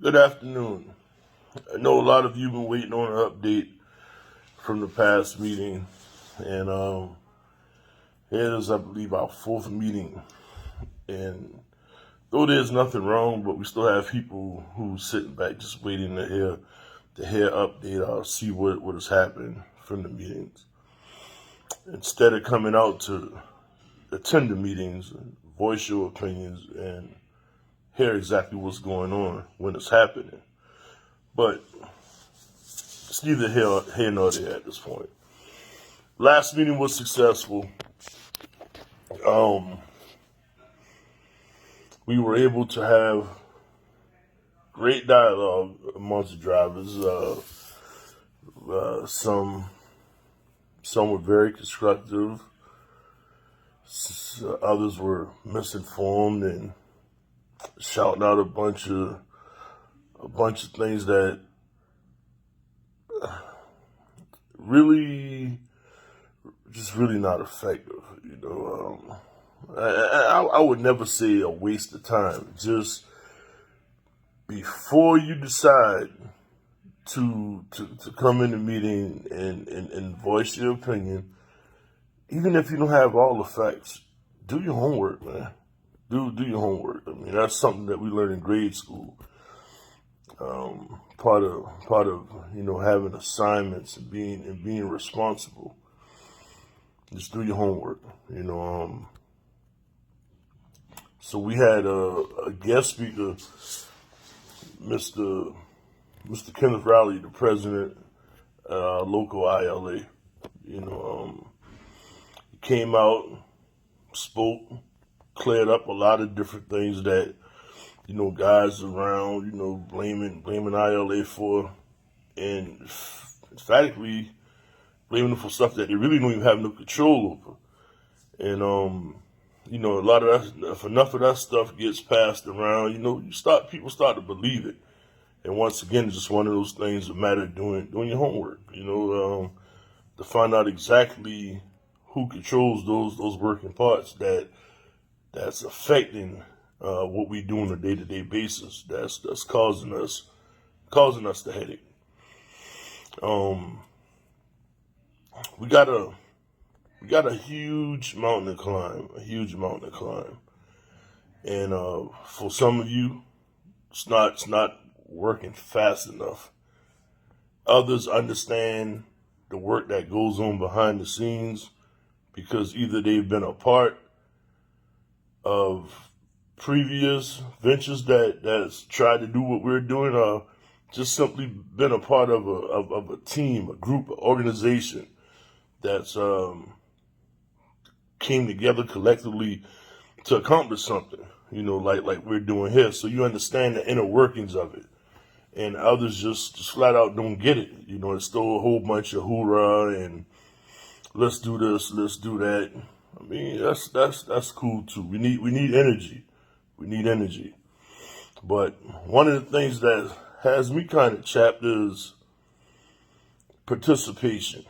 Good afternoon. I know a lot of you been waiting on an update from the past meeting, and it is, I believe, our fourth meeting. And though there's nothing wrong, but we still have people who sitting back just waiting to hear update or see what has happened from the meetings, instead of coming out to attend the meetings, and voice your opinions, and hear exactly what's going on when it's happening. But it's neither here nor there at this point. Last meeting was successful. We were able to have great dialogue amongst the drivers. Some were very constructive. Others were misinformed and shouting out a bunch of things that really not effective. I would never say a waste of time. Just before you decide to come in the meeting and voice your opinion, even if you don't have all the facts, do your homework, man. Do your homework. I mean, that's something that we learned in grade school. Part of having assignments and being responsible. Just do your homework. So we had a guest speaker, Mr. Kenneth Riley, the president at our local ILA. He came out, spoke, cleared up a lot of different things that guys around, blaming ILA for, and emphatically blaming them for stuff that they really don't even have no control over. And a lot of that, if enough of that stuff gets passed around, people start to believe it. And once again, it's just one of those things that matter doing your homework, to find out exactly who controls those working parts that's affecting what we do on a day-to-day basis. That's causing us the headache. We got a huge mountain to climb, and for some of you, it's not working fast enough. Others understand the work that goes on behind the scenes because either they've been a part of previous ventures that's tried to do what we're doing, or just simply been a part of a team, a group, an organization that's came together collectively to accomplish something, like we're doing here. So you understand the inner workings of it. And others just flat out don't get it. It's still a whole bunch of hoorah and let's do this, let's do that. I mean, that's cool too. We need energy. We need energy. But one of the things that has me kind of chapped is participation.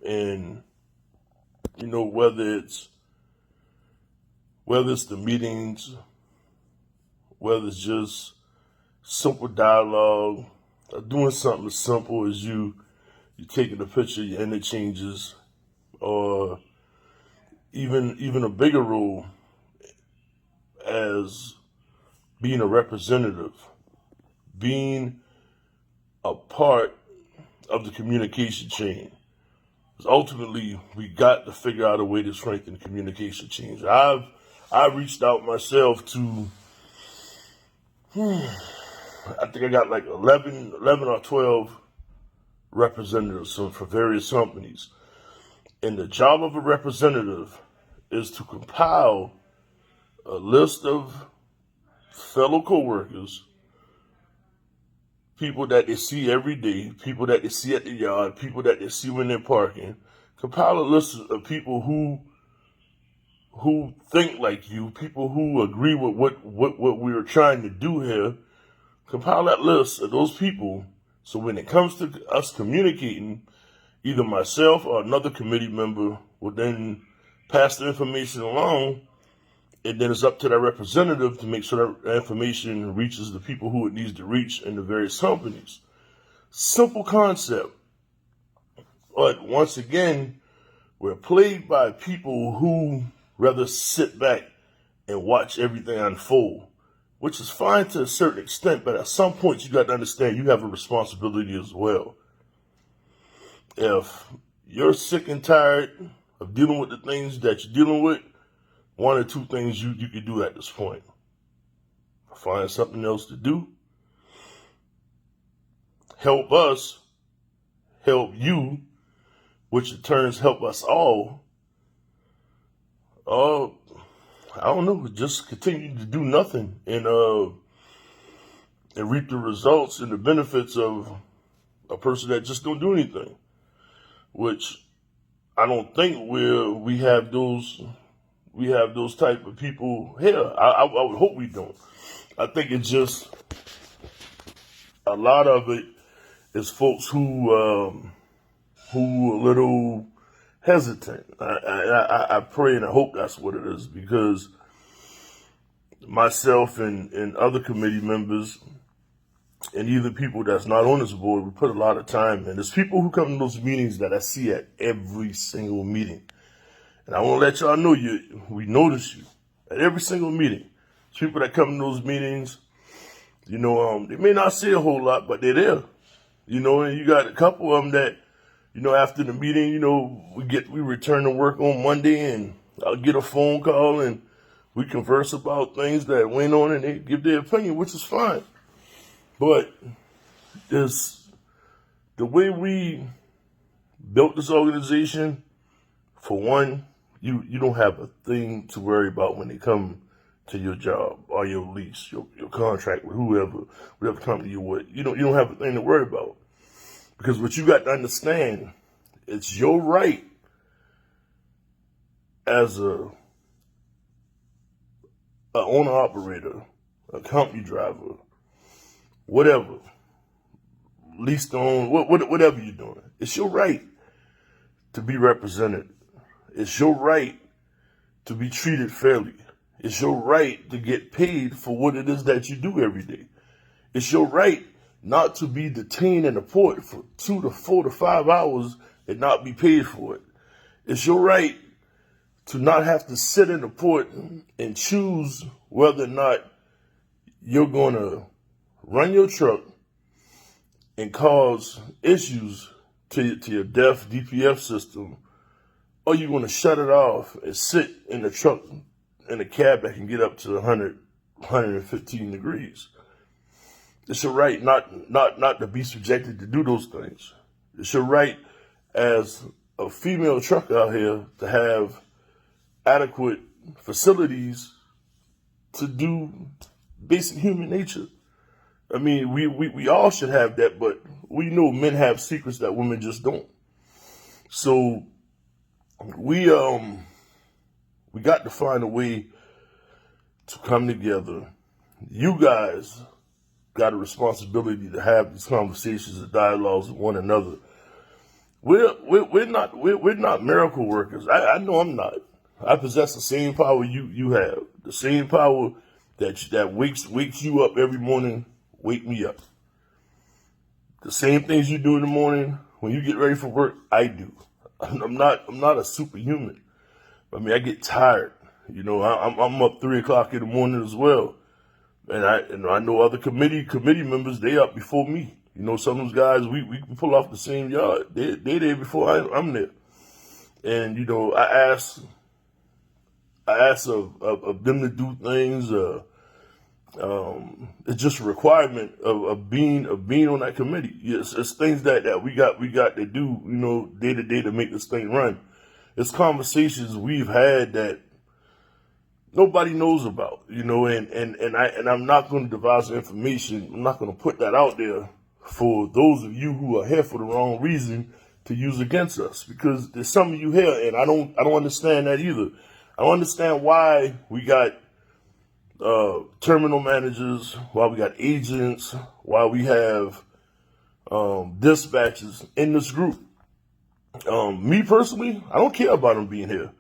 And whether it's the meetings, whether it's just simple dialogue, or doing something as simple as you taking a picture of your interchanges, or even a bigger role as being a representative, being a part of the communication chain. Because ultimately, we got to figure out a way to strengthen communication chains. I reached out myself to, I think I got like 11 or 12 representatives for various companies. And the job of a representative is to compile a list of fellow coworkers, people that they see every day, people that they see at the yard, people that they see when they're parking. Compile a list of people who think like you, people who agree with what we're trying to do here. Compile that list of those people, so when it comes to us communicating, either myself or another committee member will then pass the information along, And then it's up to that representative to make sure that information reaches the people who it needs to reach in the various companies. Simple concept. But once again, we're plagued by people who rather sit back and watch everything unfold, which is fine to a certain extent, but at some point you got to understand you have a responsibility as well. If you're sick and tired of dealing with the things that you're dealing with, one or two things you can do at this point. Find something else to do. Help us, help you, which in turns help us all. I don't know, just continue to do nothing and reap the results and the benefits of a person that just don't do anything. Which I don't think we have those type of people here. I would hope we don't. I think it's just a lot of it is folks who are a little hesitant. I pray and I hope that's what it is, because myself and other committee members and even people that's not on this board, we put a lot of time in. There's people who come to those meetings that I see at every single meeting. And I want to let y'all know we notice you at every single meeting. People that come to those meetings, they may not say a whole lot, but they're there. And you got a couple of them that, after the meeting, we return to work on Monday, and I'll get a phone call and we converse about things that went on, and they give their opinion, which is fine. But the way we built this organization, for one, you don't have a thing to worry about when they come to your job or your lease, your contract with whatever company you're with. You don't have a thing to worry about. Because what you got to understand, it's your right as a owner operator, a company driver, whatever, lease to own, whatever you're doing. It's your right to be represented. It's your right to be treated fairly. It's your right to get paid for what it is that you do every day. It's your right not to be detained in the port for 2 to 4 to 5 hours and not be paid for it. It's your right to not have to sit in the port and choose whether or not you're going to run your truck and cause issues to your DEF DPF system, or you're going to shut it off and sit in the truck in a cab that can get up to 100, 115 degrees. It's your right not to be subjected to do those things. It's your right as a female trucker out here to have adequate facilities to do basic human nature. I mean, we all should have that, but we know men have secrets that women just don't. So we got to find a way to come together. You guys got a responsibility to have these conversations and dialogues with one another. We're not miracle workers. I know I'm not. I possess the same power you have. The same power that wakes you up every morning. Wake me up. The same things you do in the morning when you get ready for work, I do. I'm not a superhuman. I mean, I get tired. I'm up 3 o'clock in the morning as well. And I know other committee members, they up before me. Some of those guys, we pull off the same yard. They there before I'm there. And, I ask of them to do things. It's just a requirement of being on that committee. It's things that we got to do, day to day to make this thing run. It's conversations we've had that nobody knows about, and I'm not going to devise the information. I'm not going to put that out there for those of you who are here for the wrong reason to use against us, because there's some of you here, and I don't understand that either. I don't understand why we got terminal managers, why we got agents, why we have dispatchers in this group. Me personally, I don't care about them being here.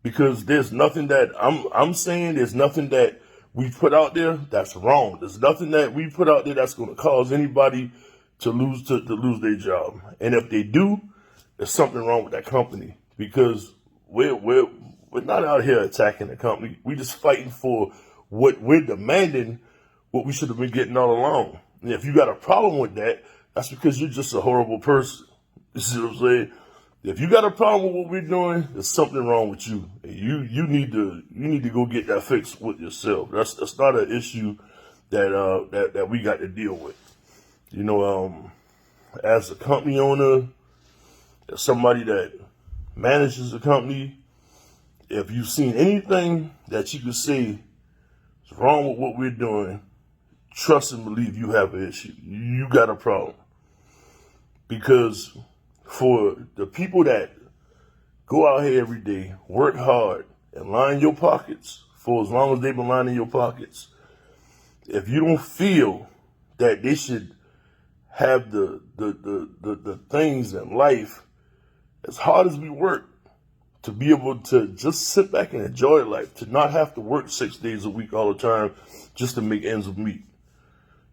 because there's nothing that I'm saying. There's nothing that we put out there that's wrong. There's nothing that we put out there that's going to cause anybody to lose their job. And if they do, there's something wrong with that company, because we're not out here attacking the company. We're just fighting for what we're demanding, what we should have been getting all along. And if you got a problem with that, that's because you're just a horrible person. You see what I'm saying? If you got a problem with what we're doing, there's something wrong with you. And you need to go get that fixed with yourself. That's not an issue that we got to deal with. You know, as a company owner, as somebody that manages a company, if you've seen anything that you can say is wrong with what we're doing, trust and believe you have an issue. You got a problem. Because for the people that go out here every day, work hard, and line your pockets for as long as they've been lining your pockets, if you don't feel that they should have the things in life, as hard as we work, to be able to just sit back and enjoy life, to not have to work 6 days a week all the time just to make ends meet,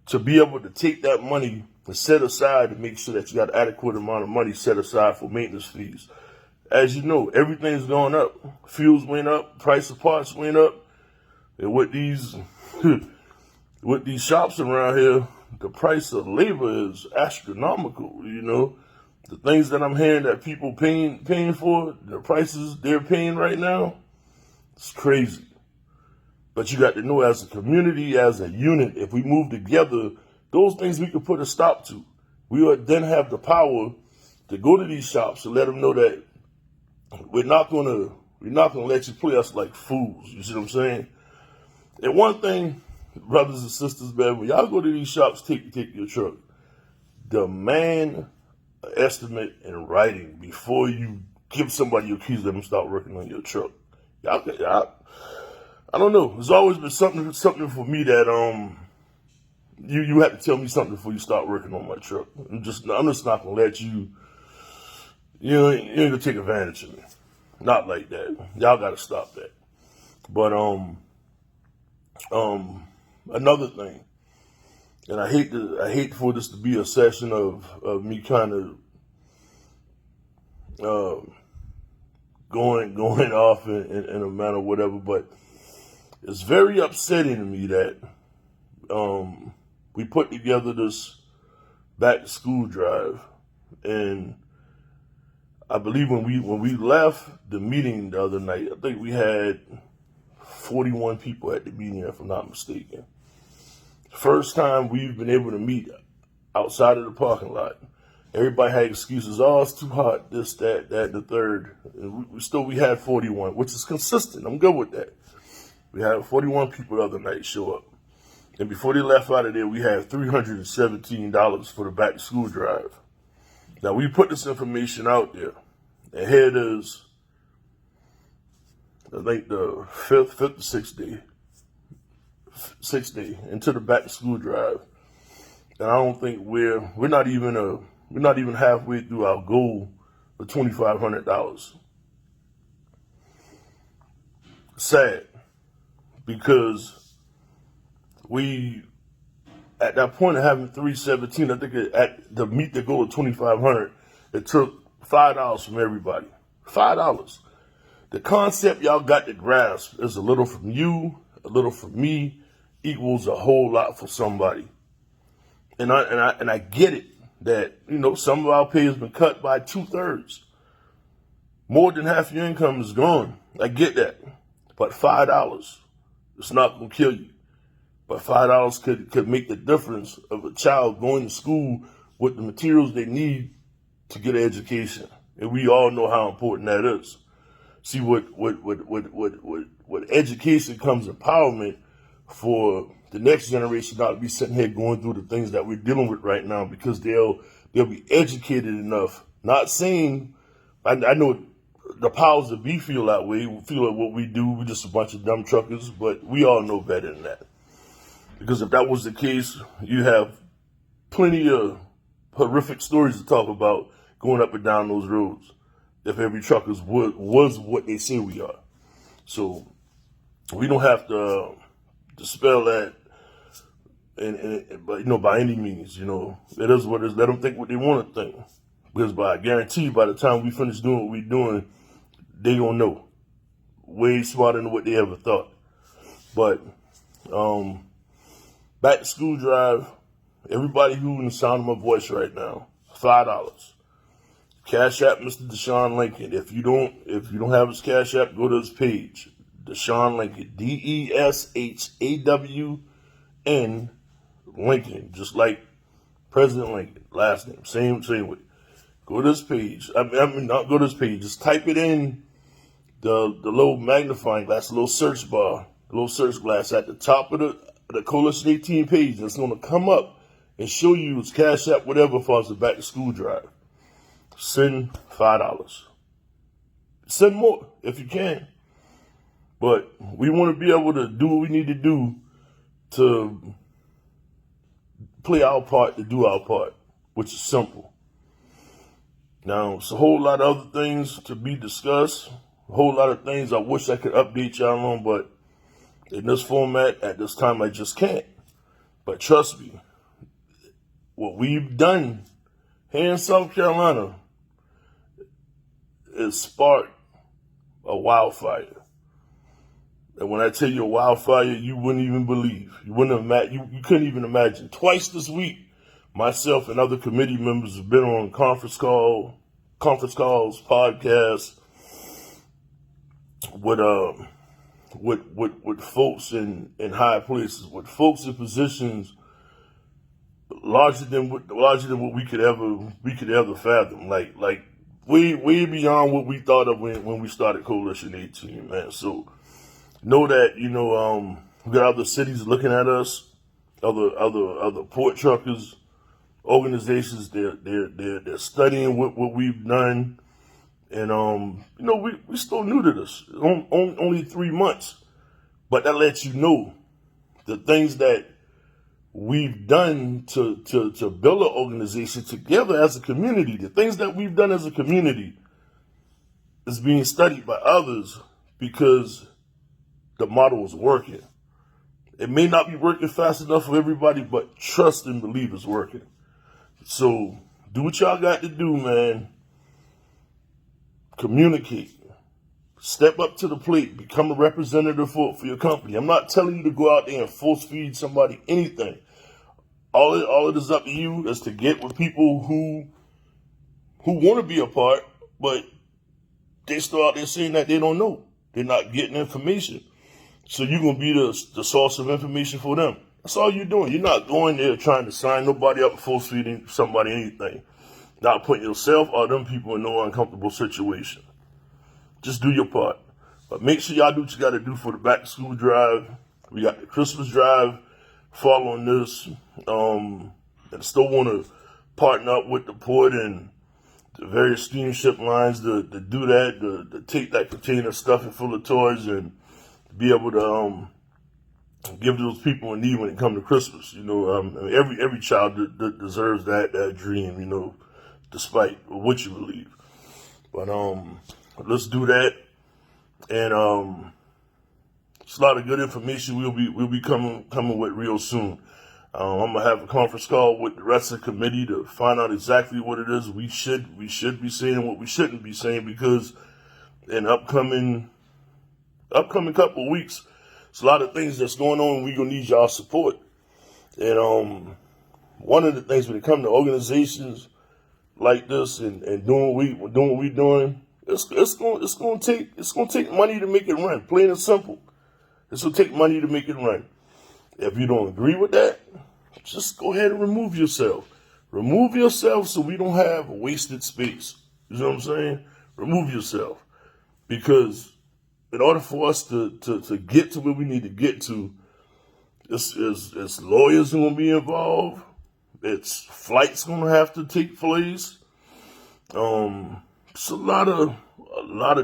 to be able to take that money and set aside to make sure that you got adequate amount of money set aside for maintenance fees. As you know, everything's going up. Fuels went up, price of parts went up, and with these with these shops around here, the price of labor is astronomical. You know, the things that I'm hearing that people paying for, the prices they're paying right now, it's crazy. But you got to know, as a community, as a unit, if we move together, those things we could put a stop to. We would then have the power to go to these shops and let them know that we're not gonna let you play us like fools. You see what I'm saying? And one thing, brothers and sisters, man, when y'all go to these shops, take your truck, demand an estimate in writing before you give somebody your keys. Let them start working on your truck. Y'all, I don't know. There's always been something for me that you have to tell me something before you start working on my truck. I'm just not gonna let you. You ain't gonna take advantage of me. Not like that. Y'all gotta stop that. But another thing, and I hate for this to be a session of me kind of going off in a manner, whatever. But it's very upsetting to me that we put together this back to school drive, and I believe when we left the meeting the other night, I think we had 41 people at the meeting, if I'm not mistaken. First time we've been able to meet outside of the parking lot. Everybody had excuses. Oh, it's too hot. This, that, the third. And we had 41, which is consistent. I'm good with that. We had 41 people the other night show up. And before they left out of there, we had $317 for the back to school drive. Now, we put this information out there, and here it is, I think the fifth or sixth day into the back to school drive. And I don't think we're not even halfway through our goal of $2,500. Sad, because we, at that point of having 317, I think to meet the goal of 2,500, it took $5 from everybody. $5. The concept y'all got to grasp is a little from you, a little from me, equals a whole lot for somebody. And I get it that, you know, some of our pay has been cut by 2/3. More than half your income is gone. I get that. But $5, it's not gonna kill you. But $5 could make the difference of a child going to school with the materials they need to get an education. And we all know how important that is. See, with education comes empowerment for the next generation not to be sitting here going through the things that we're dealing with right now, because they'll be educated enough. Not saying, I know the powers that be feel that way, feel like what we do, we're just a bunch of dumb truckers, but we all know better than that. Because if that was the case, you have plenty of horrific stories to talk about going up and down those roads, if every trucker was what they say we are. So we don't have to dispel that, but by any means, it is what it is. Let them think what they want to think, because I guarantee you, by the time we finish doing what we're doing, they gonna know way smarter than what they ever thought. But back to school drive. Everybody who in the sound of my voice right now, $5. Cash App Mr. Deshaun Lincoln. If you don't have his Cash App, go to his page. Deshaun Lincoln. DESHAWN Lincoln. Just like President Lincoln. Last name. Same way. Go to his page. I mean, not go to his page. Just type it in the little magnifying glass, the little search bar, the little search glass at the top of the Coalition 18 page. It's going to come up and show you his Cash App, whatever, for the back to school drive. Send $5. Send more if you can. But we want to be able to do what we need to do to play our part, to do our part, which is simple. Now, it's a whole lot of other things to be discussed, a whole lot of things I wish I could update y'all on, but in this format, at this time, I just can't. But trust me, what we've done here in South Carolina is sparked a wildfire. And when I tell you a wildfire, you wouldn't even believe. You couldn't even imagine. Twice this week, myself and other committee members have been on conference calls, podcasts with folks in high places, with folks in positions larger than what we could ever fathom. Like way beyond what we thought of when we started Coalition 18, man. So know that, we got other cities looking at us, other port truckers, organizations. They're studying what we've done, and we still new to this. Only 3 months, but that lets you know the things that we've done to build an organization together as a community. The things that we've done as a community is being studied by others because the model is working. It may not be working fast enough for everybody, but trust and believe it's working. So do what y'all got to do, man. Communicate. Step up to the plate. Become a representative for your company. I'm not telling you to go out there and force feed somebody anything. All it is up to you is to get with people who want to be a part, but they still out there saying that they don't know. They're not getting information. So you're going to be the source of information for them. That's all you're doing. You're not going there trying to sign nobody up, force feeding somebody anything. Not putting yourself or them people in no uncomfortable situation. Just do your part. But make sure y'all do what you got to do for the back to school drive. We got the Christmas drive following this. And still want to partner up with the port and the various steamship lines to do that, to take that container, stuff it full of toys, and be able to give those people in need when it comes to Christmas. Every child deserves that dream, despite what you believe. But let's do that. And it's a lot of good information we'll be coming with real soon. I'm gonna have a conference call with the rest of the committee to find out exactly what it is we should be saying, what we shouldn't be saying, because in upcoming couple of weeks, there's a lot of things that's going on. We're gonna need y'all support. And one of the things when it comes to organizations like this and doing what we're doing, it's gonna take money to make it run. Plain and simple. It's gonna take money to make it run. If you don't agree with that, just go ahead and remove yourself. Remove yourself so we don't have wasted space. You know what I'm saying? Remove yourself. Because in order for us to get to where we need to get to, it's lawyers going to be involved. It's flights going to have to take place. It's a lot of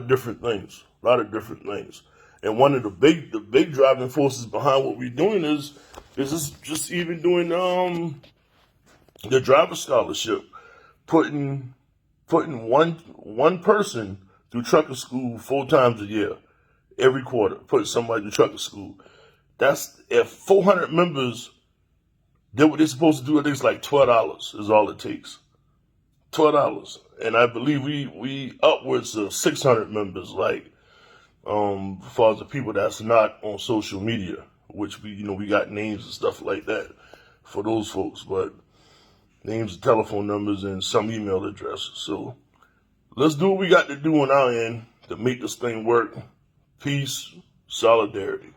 different things. And one of the big driving forces behind what we're doing is just even doing the driver scholarship, putting one person through trucker school 4 times a year every quarter, put somebody in the trucker school. That's if 400 members did what they're supposed to do. I think it's like $12 is all it takes. $12, and I believe we upwards of 600 members. Like as far as the people that's not on social media, which we got names and stuff like that for those folks, but names and telephone numbers and some email addresses. So let's do what we got to do on our end to make this thing work. Peace, solidarity.